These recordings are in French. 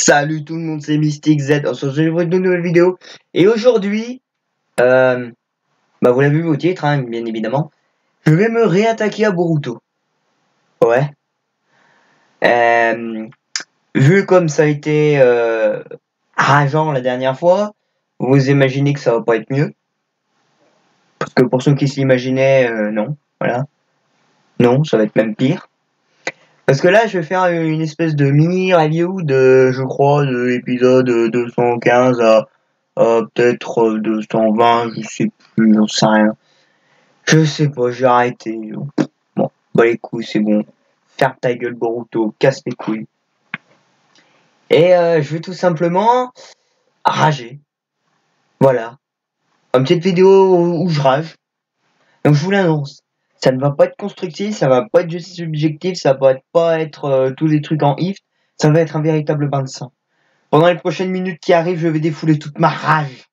Salut tout le monde, c'est Mystic Z. On se retrouve pour une nouvelle vidéo. Et aujourd'hui, vous l'avez vu au titre, hein, bien évidemment, je vais me réattaquer à Boruto. Ouais. Euh, Vu comme ça a été rageant la dernière fois, vous imaginez que ça va pas être mieux. Parce que pour ceux qui s'imaginaient, non. Voilà. Non, ça va être même pire. Parce que là, je vais faire une espèce de mini review de, je crois, de l'épisode 215 à peut-être 220, je sais plus, j'en sais rien. Je sais pas, j'ai arrêté. Bon, bah les couilles, c'est bon. Ferme ta gueule, Boruto, casse les couilles. Et je vais tout simplement rager. Voilà. Une petite vidéo où je rage. Donc je vous l'annonce. Ça ne va pas être constructif, ça va pas être juste subjectif, ça va pas être tous les trucs en if. Ça va être un véritable bain de sang. Pendant les prochaines minutes qui arrivent, je vais défouler toute ma rage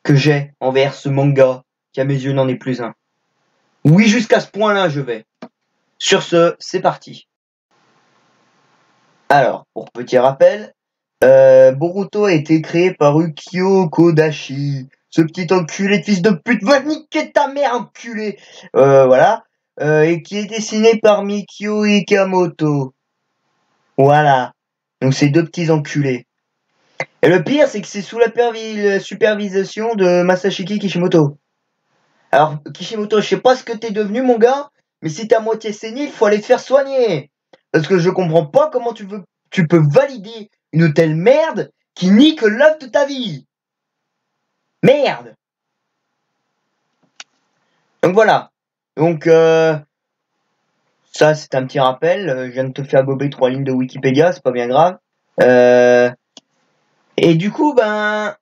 que j'ai envers ce manga qui à mes yeux n'en est plus un. Oui, jusqu'à ce point-là, je vais. Sur ce, c'est parti. Alors, pour petit rappel, Boruto a été créé par Ukyo Kodashi. Ce petit enculé de fils de pute, va niquer ta mère, enculé. Voilà. Et qui est dessiné par Mikio Ikamoto. Voilà. Donc, ces deux petits enculés. Et le pire, c'est que c'est sous la supervision de Masashiki Kishimoto. Alors, Kishimoto, je sais pas ce que t'es devenu, mon gars, mais si t'es à moitié sénile, faut aller te faire soigner. Parce que je comprends pas comment tu peux valider une telle merde qui nique l'œuvre de ta vie. Merde. Donc voilà. Donc, ça, c'est un petit rappel. Je viens de te faire gober 3 lignes de Wikipédia, c'est pas bien grave. Et du coup,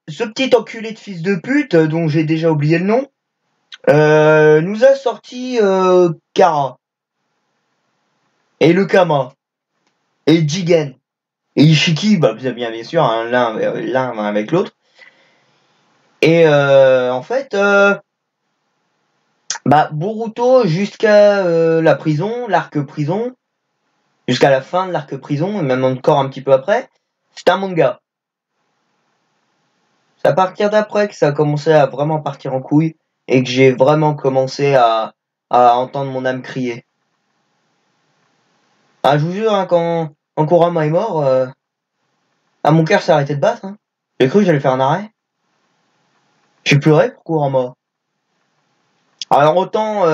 ce petit enculé de fils de pute, dont j'ai déjà oublié le nom, nous a sorti Kara. Et le Kama. Et Jigen. Et Ishiki, bien sûr, hein, l'un va avec l'autre. Et en fait, Boruto jusqu'à la prison, l'arc prison, jusqu'à la fin de l'arc prison, et même encore un petit peu après, c'est un manga. C'est à partir d'après que ça a commencé à vraiment partir en couille, et que j'ai vraiment commencé à entendre mon âme crier. Ah, je vous jure, hein, quand Kurama est mort, mon cœur s'est arrêté de battre. Hein. J'ai cru que j'allais faire un arrêt. J'ai pleuré pour Kurama. Alors autant,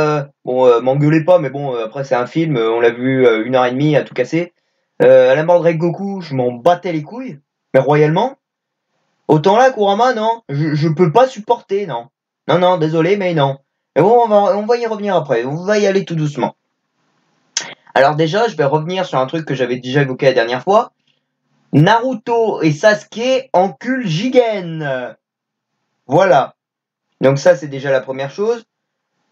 m'engueulez pas, mais bon, après c'est un film, on l'a vu 1 heure et demie à tout casser. À la mort de Goku, je m'en battais les couilles, mais royalement. Autant là, Kurama, non, je peux pas supporter, non. Non, non, désolé, mais non. Mais bon, on va y revenir après, on va y aller tout doucement. Alors déjà, je vais revenir sur un truc que j'avais déjà évoqué la dernière fois. Naruto et Sasuke enculent Jigen. Voilà. Donc ça, c'est déjà la première chose.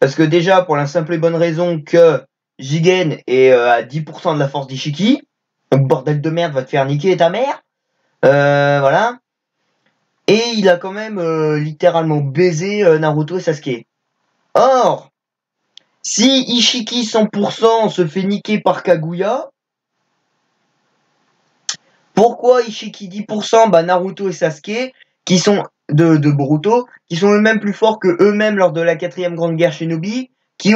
Parce que déjà, pour la simple et bonne raison que Jigen est à 10% de la force d'Ishiki. Donc bordel de merde, va te faire niquer ta mère. Voilà. Et il a quand même littéralement baisé Naruto et Sasuke. Or, si Ishiki 100% se fait niquer par Kaguya, pourquoi Ishiki 10%, Naruto et Sasuke, qui sont de Boruto, qui sont eux-mêmes plus forts que eux-mêmes lors de la 4e grande guerre Shinobi, qui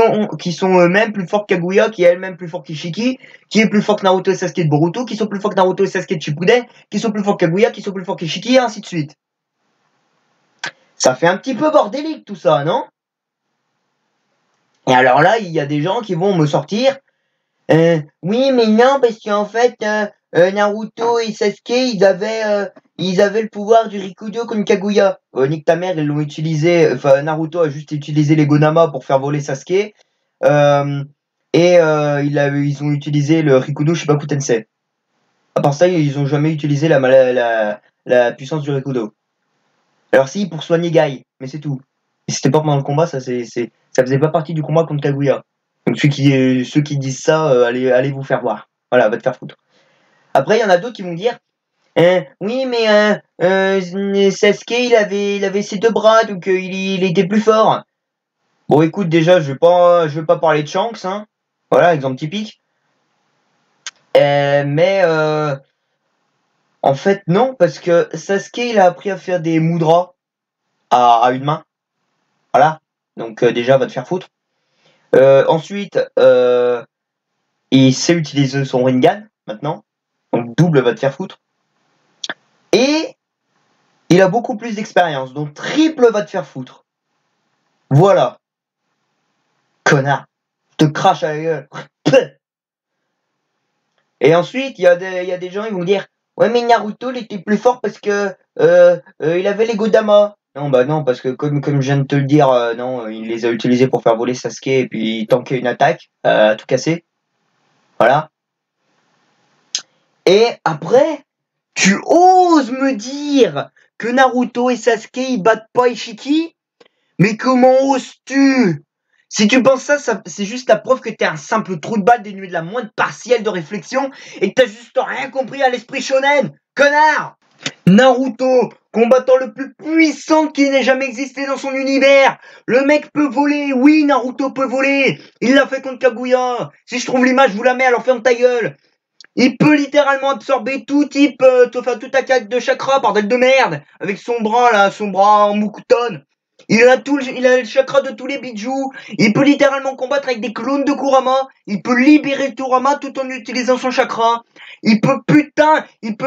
sont eux-mêmes plus forts que Kaguya, qui est elle-même plus fort qu'Ishiki, qui est plus fort que Naruto et Sasuke de Boruto, qui sont plus forts que Naruto et Sasuke de Shippuden, qui sont plus forts que Kaguya, qui sont plus forts qu'Ishiki, et ainsi de suite. Ça fait un petit peu bordélique tout ça, non? Et alors là, il y a des gens qui vont me sortir oui, mais non, parce qu'en fait, Naruto et Sasuke, ils avaient le pouvoir du Rikudo contre Kaguya. Nique ta mère, ils l'ont utilisé. Enfin, Naruto a juste utilisé les Gonama pour faire voler Sasuke. Ils ont utilisé le Rikudo Shibaku Tensei. À part ça, ils ont jamais utilisé la puissance du Rikudo. Alors si, pour soigner Guy, mais c'est tout. Et c'était pas pendant le combat, ça faisait pas partie du combat contre Kaguya. Donc ceux qui disent ça, allez vous faire voir. Voilà, va te faire foutre. Après, il y en a d'autres qui vont dire oui, mais Sasuke, il avait ses 2 bras, donc il était plus fort. Bon, écoute, déjà, je vais pas parler de Shanks, hein. Voilà, exemple typique. Mais En fait, non, parce que Sasuke, il a appris à faire des mudras à une main. Voilà. Donc déjà, va te faire foutre. Ensuite, il sait utiliser son Rinnegan, maintenant. Donc double va te faire foutre. Et il a beaucoup plus d'expérience, donc triple va te faire foutre. Voilà. Connard. Je te crache à la gueule. Et ensuite, il y a des gens, ils vont dire, ouais, mais Naruto, il était plus fort parce que il avait les Godama. Non, bah non, parce que comme je viens de te le dire, non, il les a utilisés pour faire voler Sasuke et puis tanker une attaque, tout casser. Voilà. Et après, tu oses me dire que Naruto et Sasuke, ils battent pas Ishiki? Mais comment oses-tu? Si tu penses ça, c'est juste la preuve que t'es un simple trou de balle dénué de la moindre partielle de réflexion et que t'as juste rien compris à l'esprit shonen, connard! Naruto, combattant le plus puissant qui n'ait jamais existé dans son univers. Le mec peut voler, oui, Naruto peut voler. Il l'a fait contre Kaguya. Si je trouve l'image, je vous la mets, alors ferme ta gueule. Il peut littéralement absorber tout type, enfin toute attaque de chakra, bordel de merde, avec son bras là, son bras en Mukuton. Il a le chakra de tous les bijous. Il peut littéralement combattre avec des clones de Kurama. Il peut libérer Kurama tout en utilisant son chakra. Il peut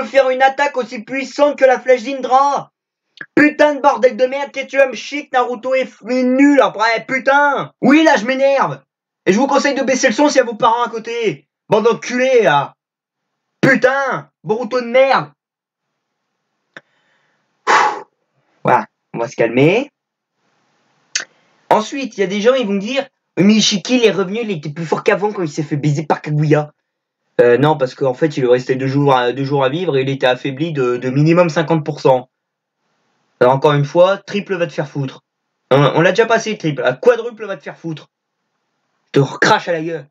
faire une attaque aussi puissante que la flèche d'Indra. Putain de bordel de merde, qu'est-ce que tu vas me chier que Naruto est nul après, putain. Oui, là, je m'énerve. Et je vous conseille de baisser le son s'il y a vos parents à côté. Bande d'enculés, là. Putain, Boruto de merde. Voilà, on va se calmer. Ensuite, il y a des gens, ils vont dire, mais Ishiki, il est revenu, il était plus fort qu'avant quand il s'est fait baiser par Kaguya. Non, parce qu'en fait, il lui restait 2 jours à vivre et il était affaibli de minimum 50%. Alors encore une fois, triple va te faire foutre. On l'a déjà passé, triple. À quadruple va te faire foutre. Je te recrache à la gueule.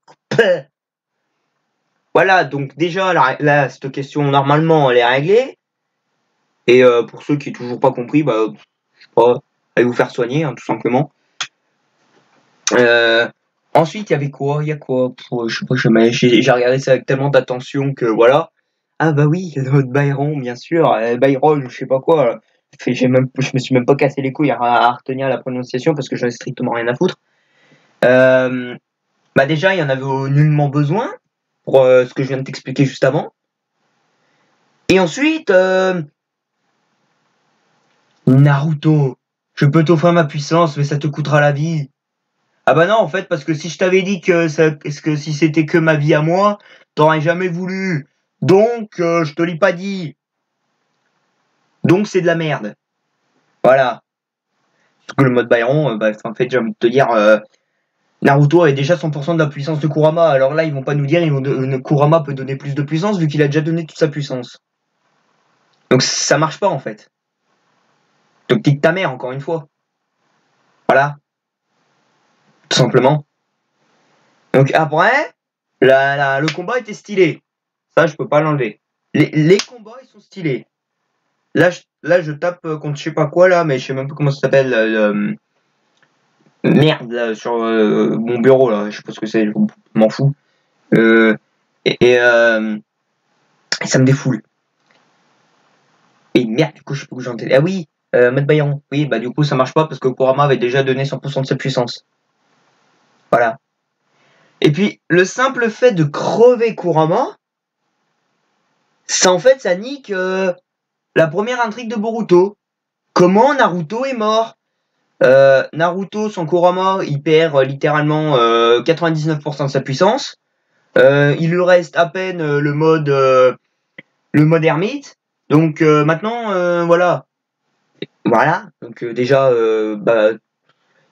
Voilà, donc déjà, là, cette question, normalement, elle est réglée. Et pour ceux qui n'ont toujours pas compris, bah, je sais pas, allez vous faire soigner, hein, tout simplement. Ensuite, il y avait quoi? Il y a quoi? Je sais pas, j'ai regardé ça avec tellement d'attention que voilà. Ah bah oui, notre Byron, bien sûr. Byron, je sais pas quoi. Je me suis même pas cassé les couilles à retenir la prononciation parce que j'en ai strictement rien à foutre. Bah déjà, il y en avait nullement besoin pour ce que je viens de t'expliquer juste avant. Et ensuite, Naruto, je peux t'offrir ma puissance, mais ça te coûtera la vie. Ah bah non, en fait, parce que si je t'avais dit que si c'était que ma vie à moi, t'aurais jamais voulu. Donc, je te l'ai pas dit. Donc, c'est de la merde. Voilà. Parce que le mode Byron, bah, en fait, j'ai envie de te dire, Naruto a déjà 100% de la puissance de Kurama. Alors là, ils vont pas nous dire, Kurama peut donner plus de puissance vu qu'il a déjà donné toute sa puissance. Donc, ça marche pas, en fait. Donc, t'es ta mère, encore une fois. Voilà. Tout simplement. Donc, après, le combat était stylé. Ça, je peux pas l'enlever. Les combats, ils sont stylés. Là, je tape contre je sais pas quoi, là, mais je sais même pas comment ça s'appelle. Merde, là, sur mon bureau, là. Je sais pas ce que c'est, je m'en fous. Euh, et ça me défoule. Et merde, du coup, je sais pas où j'en étais. Ah oui, Matt Byron. Oui, bah du coup, ça marche pas parce que Kurama avait déjà donné 100% de sa puissance. Voilà. Et puis, le simple fait de crever Kurama, ça en fait, ça nique la première intrigue de Boruto. Comment Naruto est mort? Naruto, son Kurama, il perd littéralement 99% de sa puissance. Il lui reste à peine le mode ermite. Donc maintenant, voilà. Voilà. Donc déjà, bah,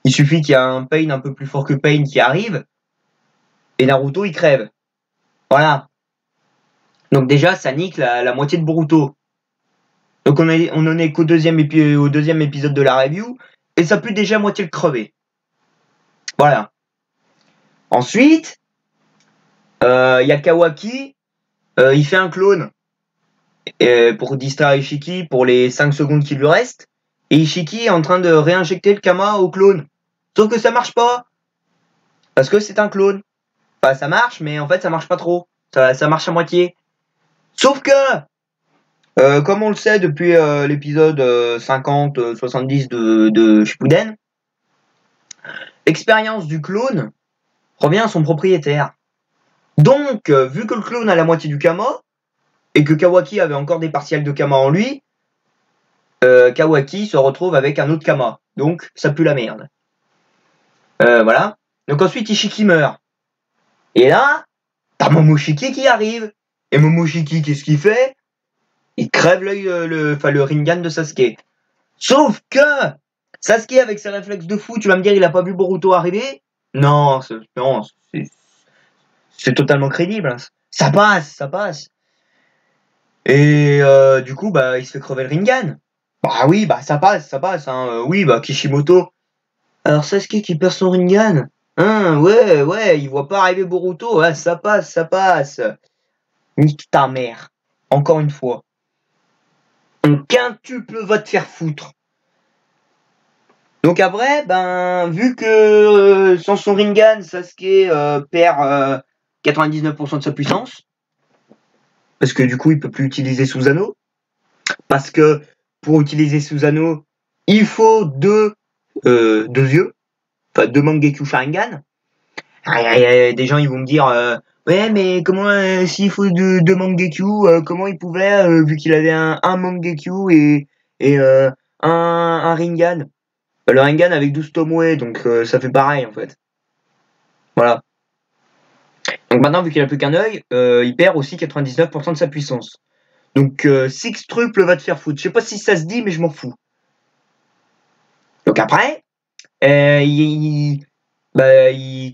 il suffit qu'il y ait un Pain un peu plus fort que Pain qui arrive. Et Naruto, il crève. Voilà. Donc déjà, ça nique la moitié de Boruto. Donc on en est qu'au au deuxième épisode de la review. Et ça pue déjà à moitié le crever. Voilà. Ensuite, il y a Kawaki. Il fait un clone pour distraire Ishiki pour les 5 secondes qui lui restent. Et Ishiki est en train de réinjecter le Kama au clone. Sauf que ça marche pas. Parce que c'est un clone. Enfin, ça marche, mais en fait, ça marche pas trop. Ça marche à moitié. Sauf que Comme on le sait depuis l'épisode 50-70 de Shippuden, l'expérience du clone revient à son propriétaire. Donc, vu que le clone a la moitié du Kama, et que Kawaki avait encore des partiels de Kama en lui, Kawaki se retrouve avec un autre Kama. Donc, ça pue la merde. Voilà. Donc ensuite, Ishiki meurt. Et là, t'as Momoshiki qui arrive. Et Momoshiki, qu'est-ce qu'il fait? Il crève l'œil, le Rinnegan de Sasuke. Sauf que Sasuke, avec ses réflexes de fou, tu vas me dire, il a pas vu Boruto arriver? Non, c'est totalement crédible. Hein. Ça passe, ça passe. Et du coup, bah, il se fait crever le Rinnegan. Bah oui, bah ça passe, hein. Oui, bah Kishimoto. Alors Sasuke qui perd son Rinnegan. Hein, ouais, il voit pas arriver Boruto. Ouais, ça passe, ça passe. Nique ta mère. Encore une fois. Un quintuple va te faire foutre. Donc après, ben, vu que sans son Rinnegan, Sasuke perd 99% de sa puissance. Parce que du coup, il peut plus utiliser Susanoo. Parce que pour utiliser Susanoo, il faut deux yeux. Enfin, deux Mangekyou Sharingan. Des gens, ils vont me dire, ouais, mais comment, s'il faut deux Mangekyou, comment il pouvait, vu qu'il avait un Mangekyou et un Rinnegan. Le Rinnegan avec 12 Tomoe, donc ça fait pareil, en fait. Voilà. Donc maintenant, vu qu'il a plus qu'un œil, il perd aussi 99% de sa puissance. Donc, sextuple va te faire foutre. Je sais pas si ça se dit, mais je m'en fous. Donc après, il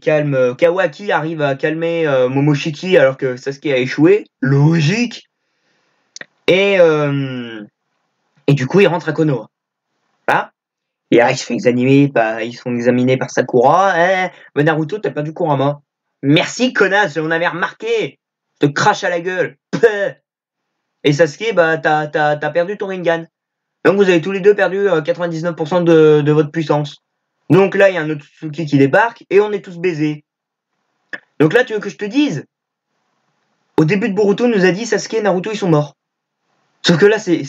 calme. Kawaki arrive à calmer Momoshiki alors que Sasuke a échoué. Logique. Et du coup, il rentre à Konoha. Voilà. Et là, ils se font examiner par Sakura. Mais Naruto, t'as perdu Kurama. Merci, connasse, on avait remarqué. Je te crache à la gueule. Et Sasuke, bah, t'as perdu ton Rinnegan. Donc vous avez tous les deux perdu 99% de votre puissance. Donc là, il y a un Otsutsuki qui débarque et on est tous baisés. Donc là, tu veux que je te dise? Au début de Boruto, on nous a dit Sasuke et Naruto, ils sont morts. Sauf que là, c'est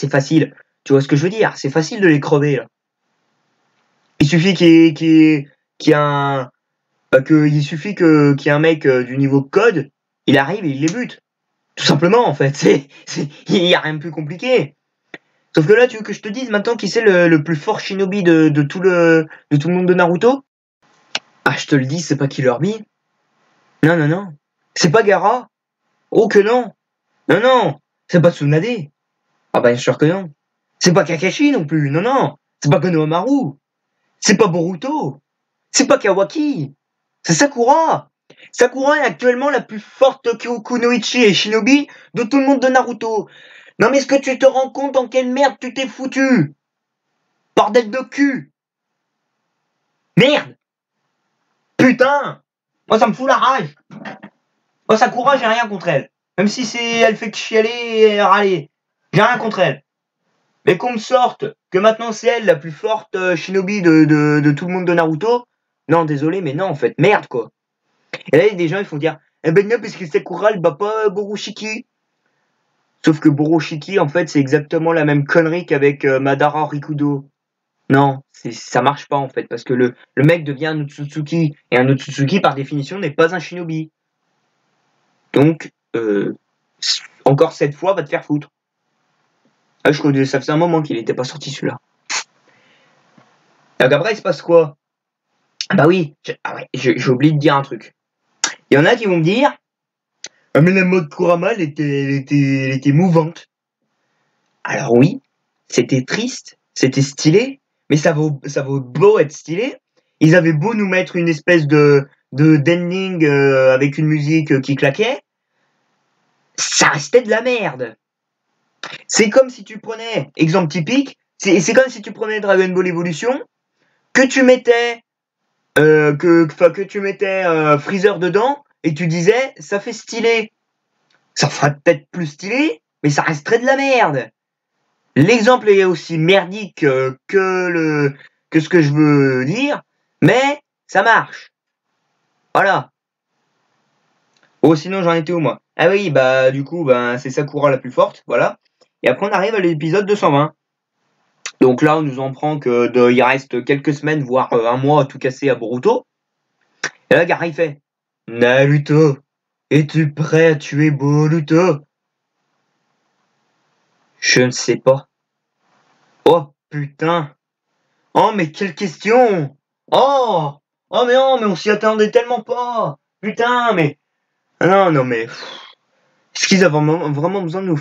facile. Tu vois ce que je veux dire? C'est facile de les crever, là. Il suffit qu'il y ait un... il suffit qu'il y ait un mec du niveau code, il arrive et il les bute. Tout simplement, en fait. Il n'y a rien de plus compliqué. Sauf que là, tu veux que je te dise maintenant qui c'est le plus fort shinobi de tout le monde de Naruto? Ah, je te le dis, c'est pas Killer Bee. Non. C'est pas Gaara. Oh que non. Non. C'est pas Tsunade. Ah bah bien sûr que non. C'est pas Kakashi non plus. Non. C'est pas Konohamaru. C'est pas Boruto. C'est pas Kawaki. C'est Sakura. Sakura est actuellement la plus forte kunoichi et shinobi de tout le monde de Naruto. Non mais est-ce que tu te rends compte en quelle merde tu t'es foutu? Bordel de cul. Merde. Putain. Moi ça me fout la rage. Moi Sakura j'ai rien contre elle. Même si elle fait que chialer et râler. J'ai rien contre elle. Mais qu'on me sorte que maintenant c'est elle la plus forte shinobi de tout le monde de Naruto. Non désolé mais non en fait. Merde quoi. Et là, il y a des gens, ils font dire, eh ben non, parce que Sakura, elle bat pas Borushiki. Sauf que Borushiki, en fait, c'est exactement la même connerie qu'avec Madara Rikudo. Non, ça marche pas, en fait, parce que le mec devient un Otsutsuki. Et un Otsutsuki, par définition, n'est pas un shinobi. Donc, encore cette fois, va te faire foutre. Ah, ça faisait un moment qu'il était pas sorti, celui-là. Donc après, il se passe quoi? Ah bah oui, j'ai oublié de dire un truc. Il y en a qui vont me dire, ah mais la mode Kurama, elle était mouvante. Alors oui, c'était triste, c'était stylé, mais ça vaut beau être stylé. Ils avaient beau nous mettre une espèce de d'ending avec une musique qui claquait, ça restait de la merde. C'est comme si tu prenais, exemple typique, c'est comme si tu prenais Dragon Ball Evolution, que tu mettais Freezer dedans et tu disais ça fait stylé. Ça fera peut-être plus stylé, mais ça resterait de la merde. L'exemple est aussi merdique que ce que je veux dire, mais ça marche. Voilà. Oh, sinon j'en étais où moi? Ah oui, bah du coup, bah c'est Sakura la plus forte, voilà. Et après, on arrive à l'épisode 220. Donc là, on nous en prend il reste quelques semaines, voire un mois à tout casser à Boruto. Et là, Gaara, il fait Naruto, es-tu prêt à tuer Boruto? Je ne sais pas. Oh putain. Oh, mais quelle question! Oh! Oh, mais non, mais on s'y attendait tellement pas! Putain, mais. Ah non, non, mais. Est-ce qu'ils avaient vraiment besoin de nous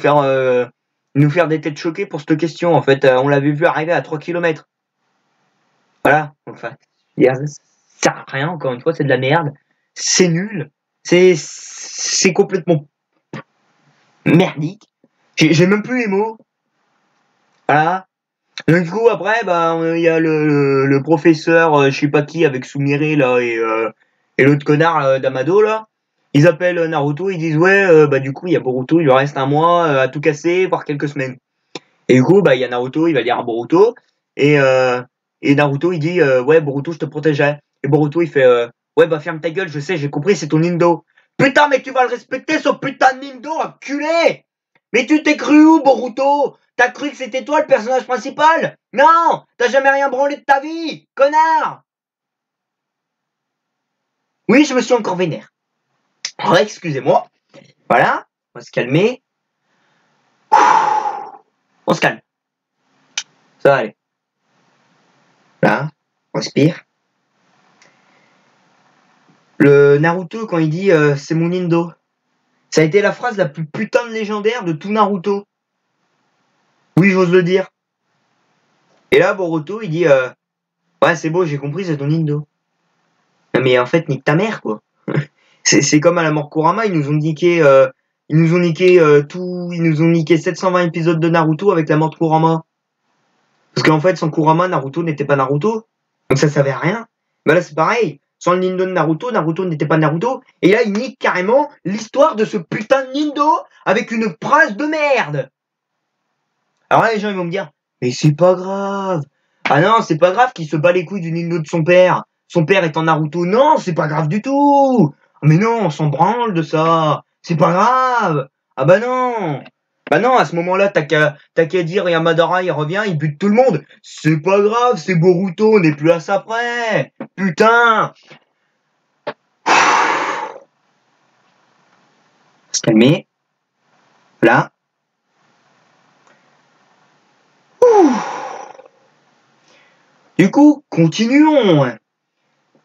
faire des têtes choquées pour cette question? En fait, on l'avait vu arriver à 3 kilomètres. Voilà. Enfin, ça sert à rien, encore une fois, c'est de la merde. C'est nul. C'est complètement merdique. J'ai même plus les mots. Voilà. Donc, du coup, après, bah, il y a le professeur, je sais pas qui, avec Sumire, là, et l'autre connard, d'Amado, là. Ils appellent Naruto, ils disent, ouais, bah, du coup, il y a Boruto, il lui reste un mois à tout casser, voire quelques semaines. Et du coup, bah, il y a Naruto, il va dire à Boruto, et, euh, et Naruto, il dit, ouais, Boruto, je te protégerai. Et Boruto, il fait, ouais, bah, ferme ta gueule, je sais, j'ai compris, c'est ton Nindo. Putain, mais tu vas le respecter, ce putain de Nindo, enculé! Mais tu t'es cru où, Boruto? T'as cru que c'était toi le personnage principal? Non! T'as jamais rien branlé de ta vie, connard! Oui, je me suis encore vénère. Alors, excusez-moi. Voilà, on va se calmer. On se calme. Ça va aller. Là, on respire. Le Naruto, quand il dit c'est mon Indo, ça a été la phrase la plus putain de légendaire de tout Naruto. Oui, j'ose le dire. Et là, Boruto, il dit ouais, c'est beau, j'ai compris, c'est ton Indo. Mais en fait, nique ta mère, quoi. C'est comme à la mort Kurama, ils nous ont niqué 720 épisodes de Naruto avec la mort de Kurama. Parce qu'en fait, sans Kurama, Naruto n'était pas Naruto. Donc ça servait à rien. Mais là, c'est pareil. Sans le Nindo de Naruto, Naruto n'était pas Naruto. Et là, il nique carrément l'histoire de ce putain de Nindo avec une phrase de merde. Alors là, les gens, ils vont me dire, mais c'est pas grave. Ah non, c'est pas grave qu'il se bat les couilles du Nindo de son père. Son père étant Naruto. Non, c'est pas grave du tout. Mais non, on s'en branle de ça. C'est pas grave. Ah bah non. Bah non, à ce moment-là, t'as qu'à dire, et Madara, il revient, il bute tout le monde. C'est pas grave, c'est Boruto, on n'est plus à ça près. Putain. Se calmer. Là. Du coup, continuons.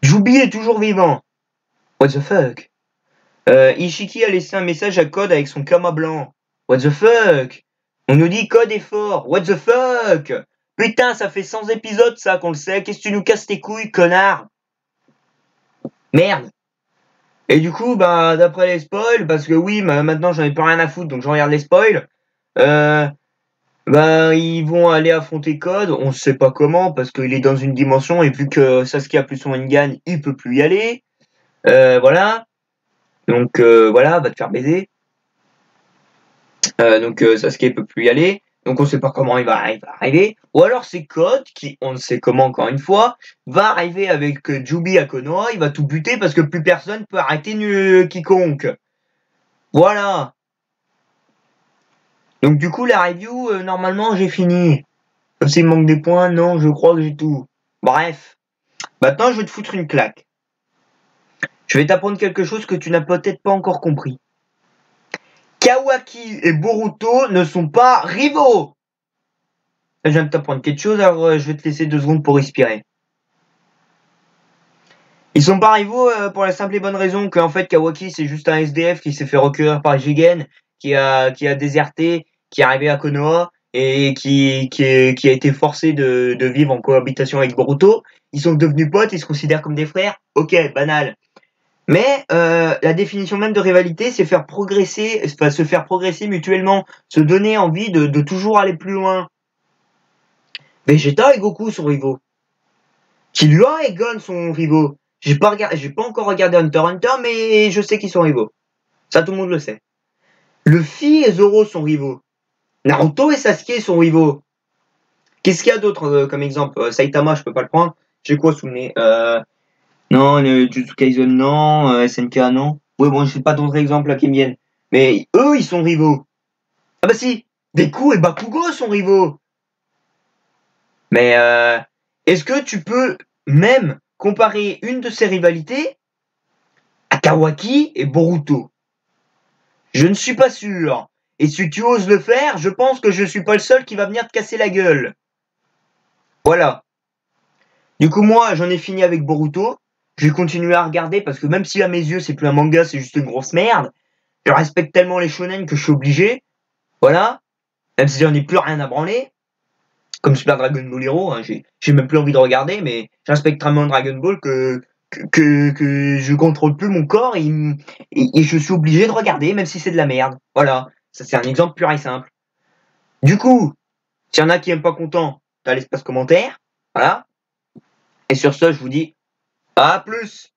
Jubi est toujours vivant. What the fuck? Ishiki a laissé un message à Code avec son Kama blanc. What the fuck? On nous dit Code est fort. What the fuck? Putain, ça fait 100 épisodes ça qu'on le sait. Qu'est-ce que tu nous casses tes couilles, connard? Merde. Et du coup, bah, d'après les spoils, parce que oui, maintenant j'en ai plus rien à foutre, donc je regarde les spoils. Bah, ils vont aller affronter Code. On sait pas comment, parce qu'il est dans une dimension, et vu que Sasuke a plus son Rinnegan, il peut plus y aller. Voilà. Donc voilà, va te faire baiser. Donc Sasuke peut plus y aller. Donc on sait pas comment il va arriver. Ou alors c'est Code qui, on ne sait comment encore une fois, va arriver avec Jubi à Konoha, il va tout buter parce que plus personne peut arrêter quiconque. Voilà. Donc du coup la review, normalement j'ai fini. Comme s'il manque des points, non, je crois que j'ai tout. Bref. Maintenant je vais te foutre une claque. Je vais t'apprendre quelque chose que tu n'as peut-être pas encore compris. Kawaki et Boruto ne sont pas rivaux. Je viens de t'apprendre quelque chose, alors je vais te laisser 2 secondes pour respirer. Ils sont pas rivaux pour la simple et bonne raison qu'en fait Kawaki c'est juste un SDF qui s'est fait recueillir par Jigen, qui a déserté, qui est arrivé à Konoha et qui a été forcé de vivre en cohabitation avec Boruto. Ils sont devenus potes, ils se considèrent comme des frères. Ok, banal. Mais la définition même de rivalité, c'est faire progresser, enfin, se faire progresser mutuellement, se donner envie de toujours aller plus loin. Vegeta et Goku sont rivaux. Killua et Gon sont rivaux. J'ai pas encore regardé Hunter x Hunter, mais je sais qu'ils sont rivaux. Ça, tout le monde le sait. Luffy et Zoro sont rivaux. Naruto et Sasuke sont rivaux. Qu'est-ce qu'il y a d'autre comme exemple? Saitama, je peux pas le prendre. J'ai quoi sous le nez? Non, Jujutsu Kaisen, non. SNK, non. Ouais, bon, je sais pas d'autres exemples là qui me viennent. Mais eux, ils sont rivaux. Ah bah si, Deku et Bakugo sont rivaux. Mais est-ce que tu peux même comparer une de ces rivalités à Kawaki et Boruto? Je ne suis pas sûr. Et si tu oses le faire, je pense que je suis pas le seul qui va venir te casser la gueule. Voilà. Du coup, moi, j'en ai fini avec Boruto. Je vais continuer à regarder parce que même si à mes yeux, c'est plus un manga, c'est juste une grosse merde, je respecte tellement les shonen que je suis obligé. Voilà. Même si j'en ai plus rien à branler. Comme Super Dragon Ball Hero, hein, j'ai même plus envie de regarder, mais je respecte tellement Dragon Ball que je contrôle plus mon corps et je suis obligé de regarder, même si c'est de la merde. Voilà. Ça, c'est un exemple pur et simple. Du coup, s'il y en a qui aiment pas content, t'as l'espace commentaire. Voilà. Et sur ce, je vous dis à plus.